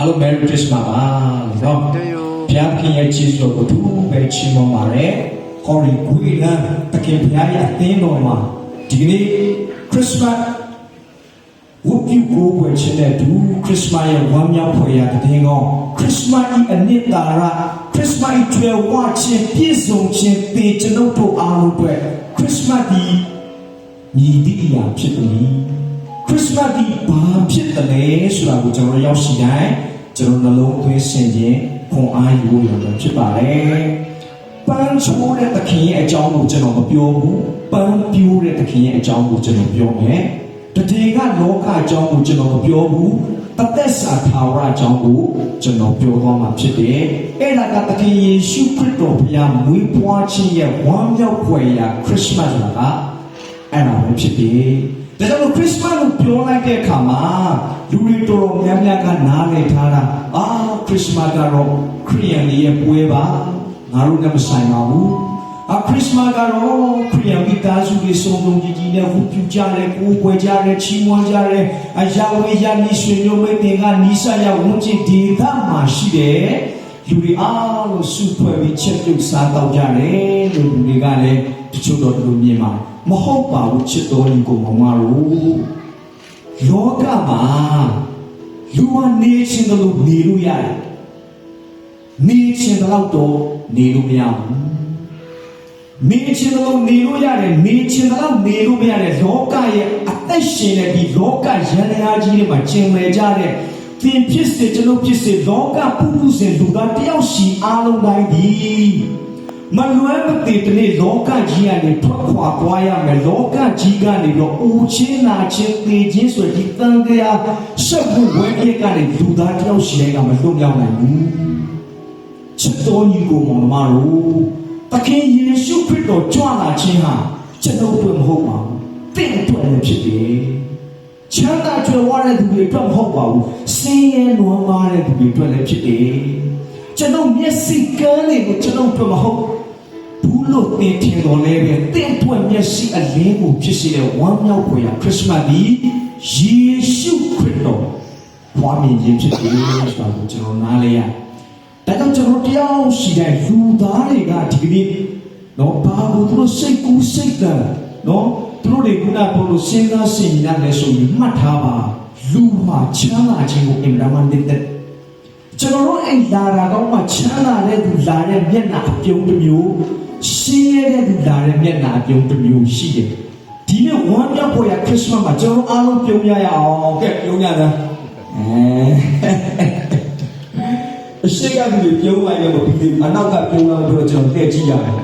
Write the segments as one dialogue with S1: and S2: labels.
S1: Alo Merry Christmas ပါနော်ဘုရားခင်ရဲ့ကျေးဇူးကိုသူပဲချီးမွမ်းပါတယ်ဟောရီကွေးလန်းတကယ်ဘုရားရဲ့အသင်းတော်မှာဒီကနေ့ Christmas ဝတ်ပြုကိုဝယ်ချင်တဲ့သူ Christmas ရဲ့ဝမ်းမြောက်ဖွယ်ရာတည်ငေါ Christmas ဤအနှစ်သာရ Christmas ဤကျွယ်ဝခြင်းပြည့်စုံခြင်းပေကျွန်ုပ်တို့အားလုံးအတွက် Christmas ဒီညီတိအရာဖြစ်တယ် Christmas ဒီဘာဖြစ်တယ်လဲဆိုတာကိုကျွန်တော်ရောက်ရှိတိုင်းကျွန်တော်နှလုံးသွင်းဆင်ခြင်ခွန်အားယူရမှာဖြစ်ပါတယ်ပန်းချိုးတဲ့သခင်ရဲ့အကြောင်းကိုကျွန်တော်မပြောဘူးပန်းပြိုးတဲ့သခင်ရဲ့အကြောင်းကိုကျွန်တော်ပြောမယ်တတိကလောကအကြောင်းကိုကျွန်တော်မပြောဘူးတသက်စာထာဝရအကြောင်းကိုကျွန်တော်ပြောသွားမှာဖြစ်တယ်အဲ့ဒါကသခင်ယေရှုခရစ်တော်ဘုရားမွေးဖွားခြင်းရဲ့ဝမ်းမြောက်ဖွယ်ရာခရစ်စမတ်လာကအဲ့ဒါပဲဖြစ်တယ်ဒါကြောင့်ခရစ်စမတ်ကိုပြောလိုက်တဲ့အခါမှာလူတွေတော်တော်များများကနားလည်ထားတာခရစ်စမတ်ကတော့ခရိယန်ရဲ့ပွဲပါငါတို့နဲ့မဆိုင်ပါဘူးခရစ်စမတ်ကတော့ခရိယန်မိသားစုတွေစုံစုံညီညီနဲ့ဝတ်ပြုကြတယ်ကိုယ်ွယ်ကြတယ်ချီးမွမ်းကြတယ်အရာဝေးရနီးဆွေမျိုးမိတ်တွေကနီးစပ်ရဝန်းကျင်ဒေသမှာရှိတယ်လူတွေအားလုံးစုဖွဲ့ပြီးချက်ပြုတ်စားတော့ကြတယ်လို့လူတွေကလည်းတချို့တော့လူမြင်ပါတယ်မဟုတ်ပါဘူးချစ်တော်ညီကိုမောင်မတို့လောကမှာလူကနေချင်းတို့နေလို့ရတယ်နေချင်းတော့နေလို့မရဘူးနေချင်းတော့နေလို့ရတယ်နေချင်းတော့နေလို့မရတယ်လောကရဲ့အသက်ရှင်တဲ့ဒီလောကရန်ရာကြီးတွေမှာကျင်လည်ကြတဲ့သင်ဖြစ်စေကျွန်တော်ဖြစ်စေလောကပုထုဇဉ်လူသားတယောက်စီအားလုံးတိုင်းဒီမလွယ်မတည်တဲ့လောကကြီးကနေထွက်ခွာသွားရမယ်လောကကြီးကနေတော့ဦးချင်းနာချင်းသေခြင်းဆိုဒီတန်တရားရှက်ဖို့ဝဲပြေကနေလူသားတယောက်စီကမလွတ်မြောက်နိုင်ဘူးချစ်တော်ညီကိုမောင်နှမတို့သခင်ယေရှုခရစ်တော်ကြွလာခြင်းဟာကျွန်တော်တို့မဟုတ်ပါဘူးတင့်အတွက်လည်းဖြစ်တယ်ချမ်းသာကြွယ်ဝတဲ့သူတွေအတွက်မဟုတ်ပါဘူးဆင်းရဲနွမ်းပါတဲ့သူတွေအတွက်လည်းဖြစ်တယ်ကျွန်တော်မျက်စိကန်းတွေကိုကျွန်တော်တို့မဟုတ်ဘူးလို့သင်ထင်တော်လဲပဲတင့်အတွက်မျက်စိအလင်းကိုဖြစ်စေတဲ့ဝမ်းမြောက်ဖွယ်ရာခရစ်စမတ်ဒီယေရှုခရစ်တော်ဘွားမြင်ခြင်းဖြစ်တယ်ဆိုတာကိုကျွန်တော်နားလဲရဒါကြောင့်ကျွန်တော်တရားရှိတဲ့လူသားတွေကဒီကနေ့နော်ဘာလို့သူတို့စိတ်ကူးစိတ်ကံနော်သူတို့တွေကဘလို့စဉ်းစားစဉ်းစားနေဆိုရင်မှတ်ထားပါလူမှာချမ်းသာခြင်းကိုအင်မတန်နေတဲ့ကျွန်တော်တို့အဲ့လာတာကောင်းမှချမ်းသာတဲ့သူလာတဲ့မျက်နှာအပြုံးတစ်မျိုးရှင်းရတဲ့သူလာတဲ့မျက်နှာအပြုံးတစ်မျိုးရှိတယ်ဒီနေ့ဝမ်းမြောက်ဖွယ်ရာခရစ်စမတ်မှာကျွန်တော်အားလုံးပြုံးရအောင်ကဲပြုံးရတာအရှိကလူတွေပြုံးလိုက်တော့ဒီအနောက်ကပြုံးလာတော့ကျွန်တော်တက်ကြည့်ရတယ်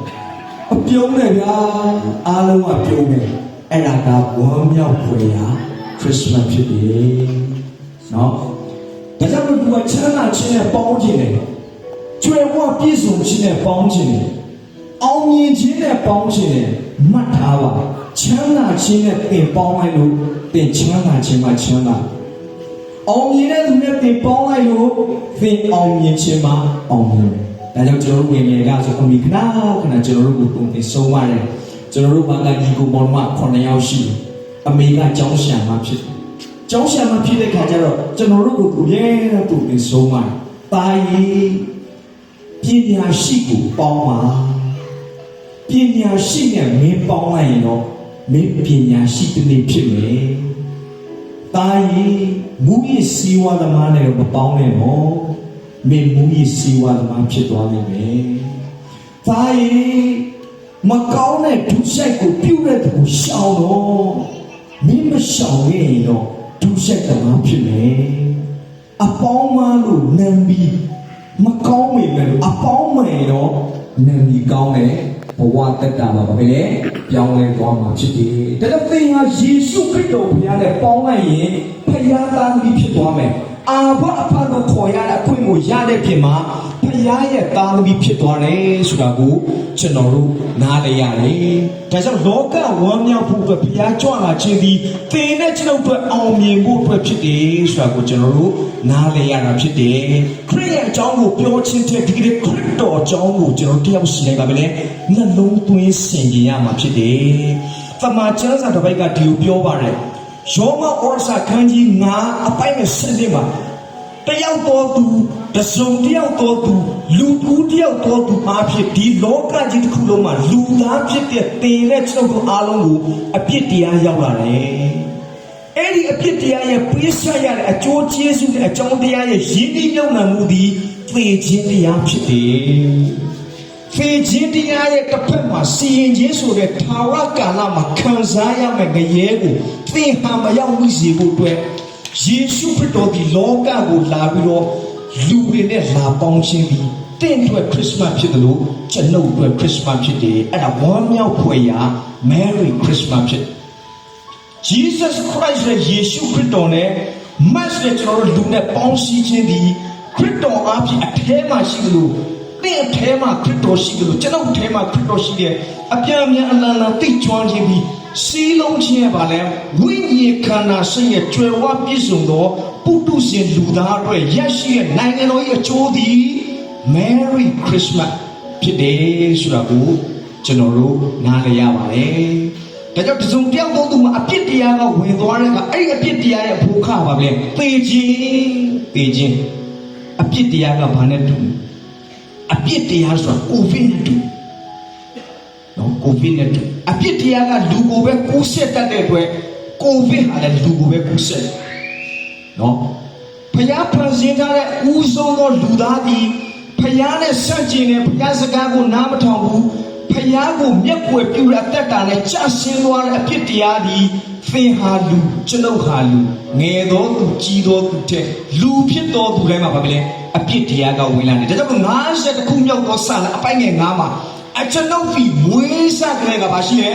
S1: အပြုံးတယ်ဗျာအားလုံးကပြုံးတယ်အဲ့ဒါကဝမ်းမြောက်ဖွယ်ရာခရစ်စမတ်ဖြစ်တယ်နော်ဒါကြောင့်လူကချမ်းသာခြင်းနဲ့ပေါင်းခြင်းနဲ့ကျွယ်ဝပြည့်စုံခြင်းနဲ့ပေါင်းခြင်းနဲ့အောင်မြင်ခြင်းနဲ့ပေါင်းခြင်းနဲ့မှတ်ထားပါချမ်းသာခြင်းနဲ့သင်ပေါင်းလိုက်လို့သင်ချမ်းသာခြင်းမှာချမ်းသာအောင်မြင်တဲ့သူနဲ့သင်ပေါင်းလိုက်လို့သင်အောင်မြင်ခြင်းမှာအောင်မြင်တယ်ဒါကြောင့်ကျွန်တော်တို့ငယ်ငယ်ကဆိုအမိခဏကျွန်တော်တို့ကိုသင်ဆုံးပါတယ်ကျွန်တော်တို့ဘာသာကြီးကိုမောင်မ9ယောက်ရှိတယ်အမေကကျောင်းဆရာမဖြစ်တယ်ကျောင်းဆရာမဖြစ်တဲ့ခါကျတော့ကျွန်တော်တို့ကိုသူရဲတူသင်ဆုံးပါတယ်တာရင်ပညာရှိကိုပေါင်းပါပညာရှိနဲ့မင်းပေါင်းလိုက်ရင်တော့မင်းပညာရှိတစ်နေ့ဖြစ်မယ်တာရင်မူရစီဝါသမားနဲ့မပေါင်းနဲ့တော့မင်းမူရစီဝါသမားဖြစ်သွားနိုင်မယ်တာရင်မကောင်းတဲ့ဒုစရိုက်ကိုပြုတဲ့သူကိုရှောင်တော့မင်းမရှောင်ရင်တော့ဒုစရိုက်သမားဖြစ်မယ်အပေါင်းမလို့နံပြီးမကောင်းမိမယ်လို့အပေါင်းမယ်တော့နံပြီးကောင်းတယ်ဘဝတက်တာပါပဲလေပြောင်းလဲသွားမှာဖြစ်တယ်ဒါကြောင့်သင်ဟာယေရှုခရစ်တော်ဘုရားနဲ့ပေါင်းလိုက်ရင်ဖခင်သားသမီးဖြစ်သွားမယ်အာဘအဖတို့ခေါ်ရတဲ့အခွင့်ကိုရတဲ့ပြင်မှာဖခင်ရဲ့သားသမီးဖြစ်သွားတယ်ဆိုတာကိုကျွန်တော်တို့နားလည်ရတယ်ဒါကြောင့်လောကဝမ်းမြောက်ဖို့အတွက်ဘုရားကြွလာခြင်းဒီသင်နဲ့ကျွန်တော်တို့အောင်မြင်ဖို့အတွက်ဖြစ်တယ်ဆိုတာကိုကျွန်တော်တို့နားလည်ရတာဖြစ်တယ်ခရစ်ရဲ့အကြောင်းကိုပြောခြင်းတဲ့ဒီကနေ့ခရစ်တော်အကြောင်းကိုကျွန်တော်တယောက်စီလိုက်ပါပဲလေနှလုံးသွင်းဆင်ခြင်ရမှာဖြစ်တယ်သမ္မာကျမ်းစာတစ်ပိုက်ကဒီကိုပြောပါတယ်ယောမဩဝါဒခန်းကြီး9အပိုင်းနဲ့7မှာ တယောက်တော်သူတစုံတယောက်တော်သူလူဦးတယောက်တော်သူအားဖြင့်ဒီလောကကြီးတစ်ခုလုံးမှာလူသားဖြစ်တဲ့သင်နဲ့ကျွန်တော်တို့အားလုံးကိုအပြစ်တရားရောက်လာတယ်။အဲ့ဒီအပြစ်တရားရဲ့ပေးဆက်ရတဲ့အကျိုးကျေးဇူးနဲ့အကြောင်းတရားရဲ့ရင်းနှီးမြှုပ်နှံမှုသည်သေခြင်းတရားဖြစ်တယ်။သေခြင်းတရားရဲ့တစ်ဖက်မှာစီရင်ခြင်းဆိုတဲ့ထာဝရကာလမှာခံစားရမယ့်ငရဲကိုသင်ဟာမရောက်မိစေဖို့အတွက်ယေရှုခရစ်တော်ဒီလောကကိုလာပြီးတော့လူတွေနဲ့လာပေါင်းခြင်းဒီတင့်အတွက်ခရစ်မတ်ဖြစ်တယ်လို့ကျွန်ုပ်အတွက်ခရစ်မတ်ဖြစ်တယ်အဲ့ဒါဝမ်းမြောက်ဖွယ်ရာ Merry Christmas ဖြစ် Jesus Christ ရဲ့ယေရှုခရစ်တော်နဲ့မတ်နဲ့ကျွန်တော်တို့လူနဲ့ပေါင်းစည်းခြင်းဒီခရစ်တော်အပြင်အထဲမှာရှိတယ်လို့တင့်အထဲမှာခရစ်တော်ရှိတယ်လို့ကျွန်ုပ်အထဲမှာခရစ်တော်ရှိတယ်အပြန်အမြန်အလံလံသိကျွမ်းခြင်းဒီစီလုံးခြင်းရပါလဲဝိညာဉ်ခန္ဓာစိတ်ရဲ့ကျွယ်ဝပြည့်စုံသောပုထုဇဉ်လူသားတွေရရှိတဲ့နိုင်ငံတော်ရဲ့အကျိုးသည် Merry Christmas ဖြစ်တယ်ဆိုတာကိုကျွန်တော်တို့နားလည်ရပါတယ်။ဒါကြောင့်ဒီစုံတယောက်သောသူမှာအပြစ်တရားကဝင်သွားတဲ့အခါအဲ့ဒီအပြစ်တရားရဲ့ဖိုခါပါပဲသေခြင်းအပြစ်တရားကဘာနဲ့တူအပြစ်တရားဆိုတာကိုဗစ်နဲ့တူနော်ကိုဗစ်နဲ့တူအပြစ်တရားကလူကိုပဲကူးဆက်တတ်တဲ့အတွက်ကိုဗစ်ဟာလည်းလူကိုပဲကူးဆက်နော်ဖျားဖန်ဆင်းထားတဲ့ဦးဆုံးသောလူသားဒီဖျားနဲ့ဆန့်ကျင်တဲ့ဖျားစကားကိုနားမထောင်ဘူးဖျားကိုမျက်ွယ်ပြူတဲ့အသက်တာနဲ့ကြဆင်းသွားတဲ့အဖြစ်တရားဒီသင်ဟာလူကျွန်ုပ်ဟာလူငယ်သောသူကြီးသောသူတဲ့လူဖြစ်သောသူတိုင်းမှာဘာပဲလဲအပြစ်တရားကဝင်လာတယ်ဒါကြောင့်50ခုမြောက်သောစာလအပိုင်းငယ်9မှာအကျွန်ုပ်ဒီမွေးစားကလေးကဘာရှိလဲ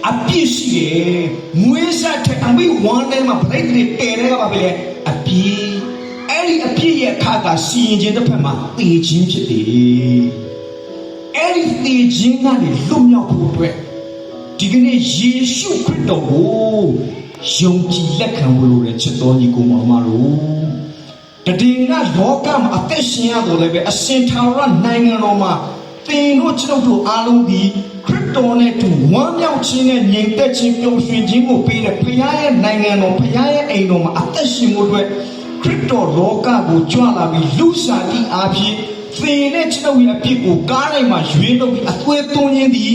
S1: အပြစ်ရှိတယ်မွေးစားတဲ့အမိဝမ်းထဲမှာပြိတ္တိတဲတဲ့ကဘာပဲလဲအပြစ်အဲ့ဒီအပြစ်ရဲ့အခါကစီရင်ခြင်းတစ်ဖက်မှာသေခြင်းဖြစ်တယ်အဲ့ဒီသေခြင်းကနေလွတ်မြောက်ဖို့အတွက်ဒီကနေ့ယေရှုခရစ်တော်ကိုယုံကြည်လက်ခံလို့ရချစ်တော်ညီကိုမောင်မတို့တည်ငါလောကမှာအသက်ရှင်ရတော်လည်းပဲအစင်ထာဝရနိုင်ငံတော်မှာသင်တို့ကျွန်တော်တို့အားလုံးဒီခရစ်တော်နဲ့တူဝမ်းမြောက်ခြင်းနဲ့ညီသက်ခြင်းပျော်ရွှင်ခြင်းကိုပေးတဲ့ဘုရားရဲ့နိုင်ငံတော်ဘုရားရဲ့အိမ်တော်မှာအသက်ရှင်ဖို့အတွက်ခရစ်တော်လောကကိုကြွလာပြီးလူစားတိအားဖြင့်သင်နဲ့ကျွန်တော်ရဲ့အဖြစ်ကိုကားတိုင်းမှာရွေးနှုတ်ပြီးအသွေးသွင်းခြင်းဒီ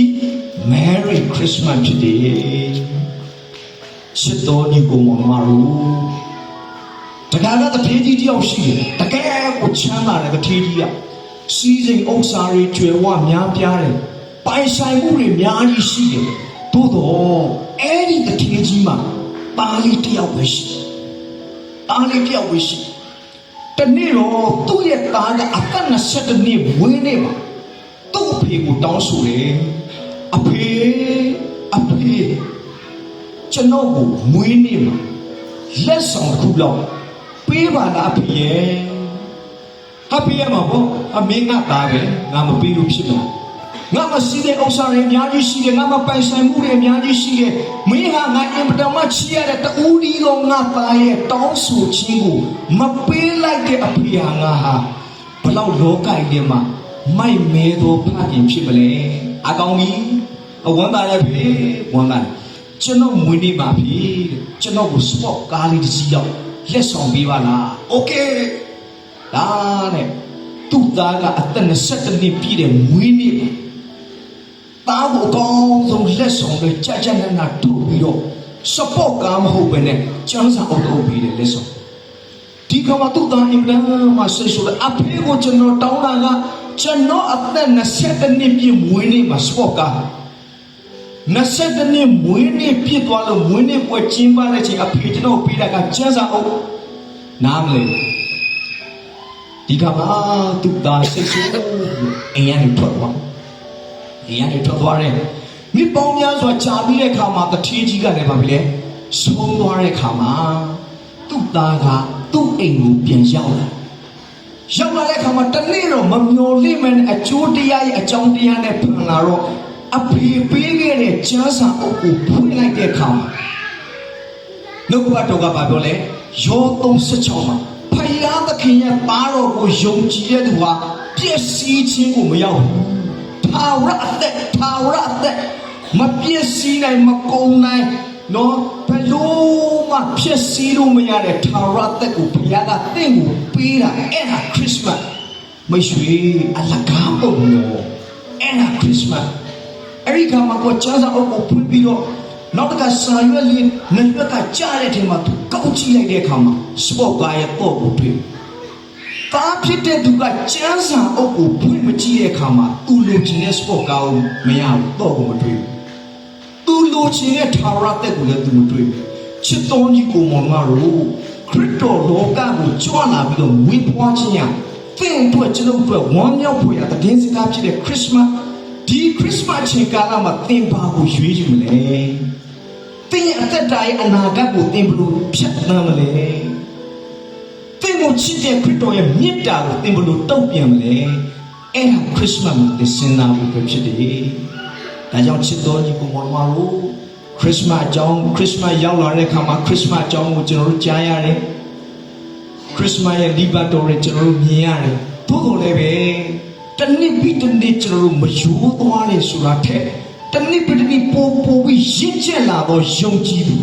S1: Merry Christmas ဖြစ်တယ်ချစ်တော်ညီကိုမောင်မတို့တကယ်တော့တထေးကြီးတယောက်ရှိတယ်တကယ်ကိုချမ်းသာတဲ့တထေးကြီးကစီးစိမ်ဥစ္စာတွေကျွယ်ဝများပြားတယ်ပိုင်ဆိုင်မှုတွေများကြီးရှိတယ်သို့တော့အဲ့ဒီတထေးကြီးမှာပါဠိတယောက်ပဲရှိတနေ့တော့သူ့ရဲ့သားကအသက်20နှစ်ဝင်းနေမှာသူ့အဖေကိုတောင်းဆိုတယ်အဖေကျွန်တော်ကိုမွေးနေမှာလက်ဆောင်တစ်ခုလောက်ပေးပါလားအဖေရဲ့အဖေရမှာပေါ့အမေငါသားပဲငါမပေးလို့ဖြစ်မှာငါမရှိတဲ့ဥစ္စာတွေအများကြီးရှိတယ်ငါမပိုင်ဆိုင်မှုတွေအများကြီးရှိတယ်မင်းဟာငါအင်ပတမချီရတဲ့တူဒီတော့ငါသားရဲ့တောင်းဆိုခြင်းကိုမပေးလိုက်တဲ့အဖေဟာငါဟာဘလောက်လောကကြီးထဲမှာမိုက်မဲသောဖခင်ဖြစ်မလဲအကောင်ကြီးအဝမ်းသာရပြီဝမ်းသာကျွန်တော်မွေးနေပါပြီကျွန်တော်ကိုစပေါ့ကားလေးတစ်စီးရောက်လက်ဆောင်ပေးပါလားโอเคဒါနဲ့သူ့သားကအသက်20နှစ်ပြည့်တဲ့မွေးနေ့မှာသားကိုအကောင်းဆုံးလက်ဆောင်တွေကြနာထုတ်ပြီးတော့စပေါ့ကားမဟုတ်ပဲနဲ့ကျန်းစာအုပ်ထုတ်ပြီးတဲ့လက်ဆောင်ဒီကမှာသူ့သားအင်္ဂလန်မှာဆွေးဆိုတဲ့အဖေကိုကျွန်တော်တောင်းတာကကျွန်တော်အသက်20နှစ်ပြည့်မွေးနေ့မှာစပေါ့ကား20နှစ်မွေးနေ့ပြည့်သွားလို့မွေးနေ့ပွဲကျင်းပတဲ့ချိန်အဖေကျွန်တော်ပေးတာကကျန်းစာအုပ်နားမလဲဒီကမှာသူ့သားဆွေးဆိုအိမ်ရနေထွက်သွားတယ်မိပေါင်းများစွာကြာပြီးတဲ့အခါမှာတထေးကြီးကလည်းပါပြီလေဆုံးသွားတဲ့အခါမှာသူ့သားကသူ့အိမ်ကိုပြန်ရောက်လာတဲ့အခါမှာတနေ့တော့မမျော်လင့်မဲ့အကျိုးတရားရဲ့အကြောင်းတရားနဲ့ပြန်လာတော့အဖေပေးခဲ့တဲ့ကျမ်းစာအုပ်ကိုဖွင့်လိုက်တဲ့အခါမှာနှုတ်ကပတ်တော်ကပြောလဲယော36မှာဖယားသခင်ရဲ့သားတော်ကိုယုံကြည်တဲ့သူဟာပျက်စီးခြင်းကိုမရောက်ဘူးထာဝရအသက်မပျက်စီးနိုင်မကုန်နိုင်နော်ဘယ်လို ဖြစ်စီလို့မရတဲ့ထာဝရသက်ကိုဘုရားကသင်ကိုပေးတာအဲ့ဒါခရစ်စမတ်မရှိအလကားပုံလို့အဲ့ဒါခရစ်စမတ်အဲ့ဒီကမှာကိုချမ်းသာအုပ်ကိုဖွင့်ပြီးတော့နောက်တစ်ခါဆာရွက်လေးနှစ်ရွက်ကကြားတဲ့အချိန်မှာသူကောက်ကြည့်လိုက်တဲ့အခါမှာစပေါ့ကားရဲ့ပေါ့ကိုတွေ့တာဖြစ်တဲ့သူကချမ်းသာအုပ်ကိုဖွင့်မကြည့်တဲ့အခါမှာသူ့လိုချင်တဲ့စပေါ့ကားကိုမရဘူးတော့ကိုမတွေ့ဘူးသူ့လိုချင်တဲ့ထာဝရသက်ကိုလည်းသူမတွေ့ဘူးချစ်တော်ကြီးကိုမောင်မတို့ခရစ်တော်လောကကိုကြွလာပြီးတော့ဝေဖွားခြင်းရသင်တို့ကျွန်တော်တို့ဝမ်းမြောက်ဖွယ်ရတဲ့စကားဖြစ်တဲ့ခရစ်စမတ်ဒီခရစ်စမတ်ချိန်ကာလမှာသင်ပါကိုရွေးကြည့်မလဲသင်ရဲ့အသက်တာရဲ့အနာဂတ်ကိုသင်ဘယ်လိုဖြတ်သန်းမလဲသင်ကိုချစ်တဲ့ခရစ်တော်ရဲ့မေတ္တာကိုသင်ဘယ်လိုတုံ့ပြန်မလဲအဲ့ဒါခရစ်စမတ်မှာသင်စဉ်းစားဖို့ဖြစ်တယ်ဒါကြောင့်ချစ်တော်ကြီးကိုမောင်မတို့ခရစ်စမတ်အကြောင်းခရစ်စမတ်ရောက်လာတဲ့အခါမှာခရစ်စမတ်အကြောင်းကိုကျွန်တော်တို့ကြားရတယ်ခရစ်စမတ်ရဲ့ဒီဘတ်တော်ကိုကျွန်တော်တို့မြင်ရတယ်သို့တော်လည်းပဲတနည်းပြီးတနည်းကျွန်တော်တို့မယိုးသွားလေဆိုတာထက်တနည်းပြီးတနည်းပိုပြီးရင့်ကျက်လာသောယုံကြည်သူ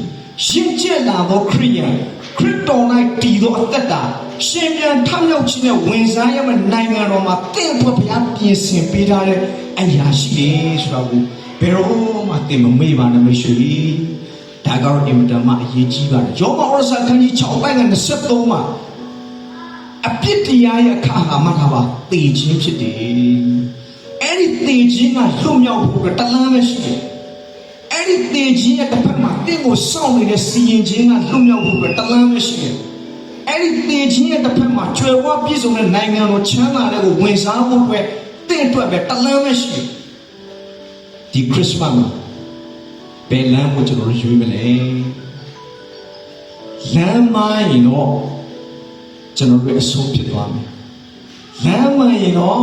S1: ရင့်ကျက်လာသောခရိယန်ခရစ်တော်၌တည်သောအသက်တာရှင်ပြန်ထမြောက်ခြင်းနဲ့ဝင်စားရမယ့်နိုင်ငံတော်မှာတင့်အတွက်ဘုရားပြင်ဆင်ပေးထားတဲ့အရာရှိတယ်ဆိုတာကိုဘယ်တော့မှသင်မမေ့ပါနဲ့မရှိဒါကတော့အင်မတန်မှအရေးကြီးပါတယ်ယောမဩရစာခန်းကြီး6ပိုင်းက23မှာအပြစ်တရားရဲ့အခါဟာမှထားပါသေခြင်းဖြစ်တယ်အဲ့ဒီသေခြင်းကလွတ်မြောက်ဖို့တလမ်းပဲရှိတယ်အဲ့ဒီသေခြင်းရဲ့တစ်ဖက်မှာတင့်ကိုစောင့်နေတဲ့စီရင်ခြင်းကလွတ်မြောက်ဖို့တလမ်းပဲရှိတယ်အဲ့ဒီသေခြင်းရဲ့တစ်ဖက်မှာကျွယ်ဝပြည့်စုံတဲ့နိုင်ငံတော်ချမ်းသာတဲ့ကိုဝင်စားဖို့အတွက်တင့်အတွက်ပဲတလမ်းပဲရှိတယ်ဒီခရစ်စမတ်မှာဘယ်လမ်းကိုကျွန်တော်ရွေးမလဲလမ်းမရင်တော့ကျွန်တော်တို့အဆုံးဖြစ်သွားမယ်လမ်းမရင်တော့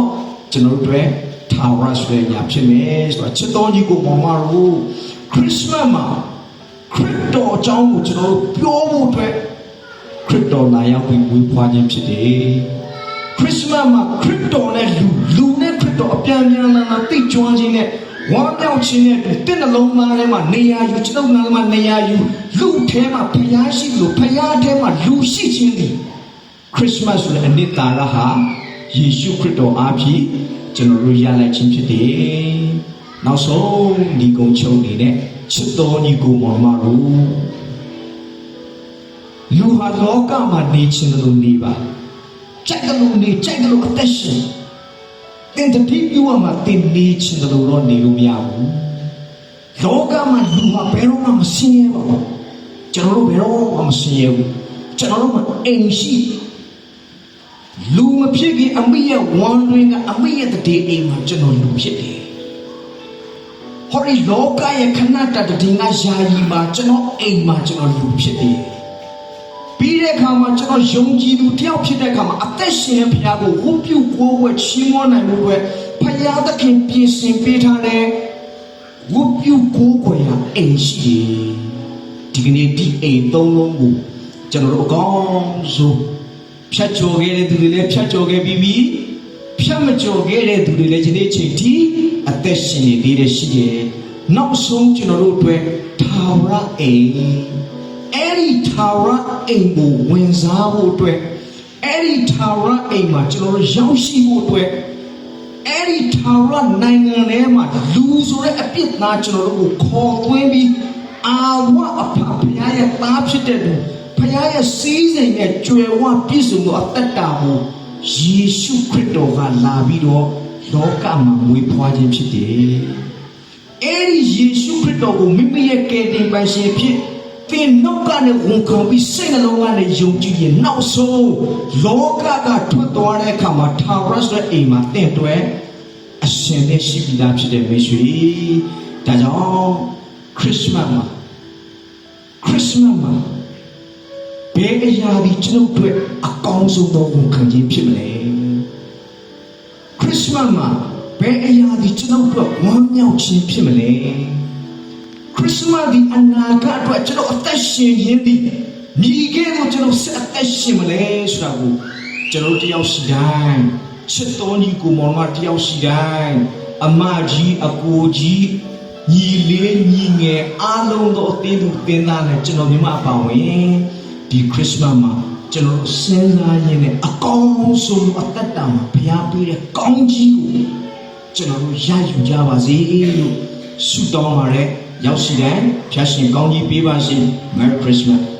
S1: ကျွန်တော်တို့ထာဝရဆွေညာဖြစ်မယ်ဆိုတော့ချစ်တော်ကြီးကိုမောင်မတို့ခရစ်စမတ်မှာခရစ်တော်အကြောင်းကိုကျွန်တော်တို့ပြောဖို့အတွက်ခရစ်တော်လာရောက်ပြီးဝေဖွားခြင်းဖြစ်တယ်ခရစ်စမတ်မှာခရစ်တော်နဲ့လူနဲ့ခရစ်တော်အပြန်ပြန်လာသိကျွမ်းခြင်းနဲ့ဝမ်းမြောက်ခြင်းနဲ့တင့်နှလုံးသားထဲမှာနေရာယူကျွန်တော်နှလုံးမှာနေရာယူလူထဲမှာဖျားရှိလို့ဖျားထဲမှာလူရှိခြင်းသည်ခရစ်မတ်ဆိုတဲ့အနှစ်သာရဟာယေရှုခရစ်တော်အားဖြင့်ကျွန်တော်တို့ရလိုက်ခြင်းဖြစ်တယ်။နောက်ဆုံးဒီကုံချုပ်နေတဲ့ချစ်တော်ညီကိုမောင်မတို့လူဟာလောကမှာနေခြင်းလို့နေပါကြိုက်တယ်လို့နေကြိုက်တယ်လို့အသက်ရှင်တင်တတိပြုမှာတင်နေခြင်းလို့တော့နေလို့မရဘူးလောကမှာလူဟာဘယ်တော့မှမဆင်းရဲပါဘူးကျွန်တော်တို့ဘယ်တော့မှမဆင်းရဲဘူးကျွန်တော်တို့မှာအိမ်ရှိလူမဖြစ်ခင်အမိရဲ့ဝမ်းတွင်ကအမိရဲ့တည်းအိမ်မှာကျွန်တော်လူဖြစ်တယ်ဟောဒီလောကရဲ့ခဏတတည်းကယာယီမှာကျွန်တော်အိမ်မှာကျွန်တော်လူဖြစ်တယ်ပြီးတဲ့အခါမှာကျွန်တော်ယုံကြည်သူတယောက်ဖြစ်တဲ့အခါမှာအသက်ရှင်ဘုရားကိုဝတ်ပြုကိုးကွယ်ချီးမွမ်းနိုင်ဖို့အတွက်ဘုရားသခင်ပြင်ဆင်ပေးထားတဲ့ဝတ်ပြုကိုးကွယ်ရာအိမ်ရှိတယ်ဒီကနေ့ဒီအိမ်သုံးလုံးကိုကျွန်တော်တို့အကောင်းဆုံးဖြတ်ကျော်ခဲ့တဲ့သူတွေလည်းဖြတ်ကျော်ခဲ့ပြီးပြီဖြတ်မကျော်ခဲ့တဲ့သူတွေလည်းဒီနေ့ချိန်ထိအသက်ရှင်နေသေးတယ်ရှိတယ်နောက်ဆုံးကျွန်တော်တို့အတွက်ထာဝရအိမ်အဲ့ဒီထာဝရအိမ်ကိုဝင်စားဖို့အတွက်အဲ့ဒီထာဝရအိမ်မှာကျွန်တော်တို့ရောက်ရှိဖို့အတွက်အဲ့ဒီထာဝရနိုင်ငံထဲမှာလူဆိုတဲ့အပြစ်သားကျွန်တော်တို့ကိုခေါ်သွင်းပြီးအာဝအဖဘုရားရဲ့သားဖြစ်တဲ့သူဘုရားရဲ့စီးစိမ်နဲ့ကြွယ်ဝပြည့်စုံသောအသက်တာကိုယေရှုခရစ်တော်ကလာပြီးတော့လောကမှာမွေးဖွားခြင်းဖြစ်တယ်။အဲဒီယေရှုခရစ်တော်ကိုမိမိရဲ့ကယ်တင်ပိုင်ရှင်ဖြစ်သင်နောက်ကနဲ့ဝန်ခံပြီးစိတ်နှလုံးကနေယုံကြည်ရင်နောက်ဆုံးလောကကထွက်သွားတဲ့အခါမှာထာဝရဆိုတဲ့အိမ်မှာတင့်တွဲအရှင်နဲ့ရှိပြီးသားဖြစ်တဲ့မိတ်ဆွေ။ဒါကြောင့်ခရစ်စမတ်မှာဘယ်အရာဒီကျွန်ုပ်တို့အကောင်းဆုံးသောဝန်ခံခြင်းဖြစ်မလဲခရစ်စမတ်မှာဘယ်အရာဒီကျွန်ုပ်တို့ဝမ်းမြောက်ခြင်းဖြစ်မလဲခရစ်စမတ်ဒီအနာဂတ်အတွက်ကျွန်တော်အသက်ရှင်ခြင်းဒီညီကဲတော့ကျွန်တော်ဆက်အသက်ရှင်မလဲဆိုတာကိုကျွန်တော်တယောက်စီတိုင်းချစ်တော်ညီကိုမောင်မတယောက်စီတိုင်းအမကြီးအကိုကြီး ညီလေးညီငယ်အားလုံးသောအသင်းသူသင်သားနဲ့ကျွန်တော်ညီမအပေါင်းဝင်ဒီခရစ်စမတ်မှာကျွန်တော်စဉ်းစားရင်းနဲ့အကောင်းဆုံးအသက်တာမှာဘုရားပေးတဲ့ကောင်းကြီးကိုကျွန်တော်တို့ရယူကြပါစေလို့ဆုတောင်းပါရရောက်ရှိတဲ့ဖျားရှင်ကောင်းကြီးပေးပါစေ Merry Christmas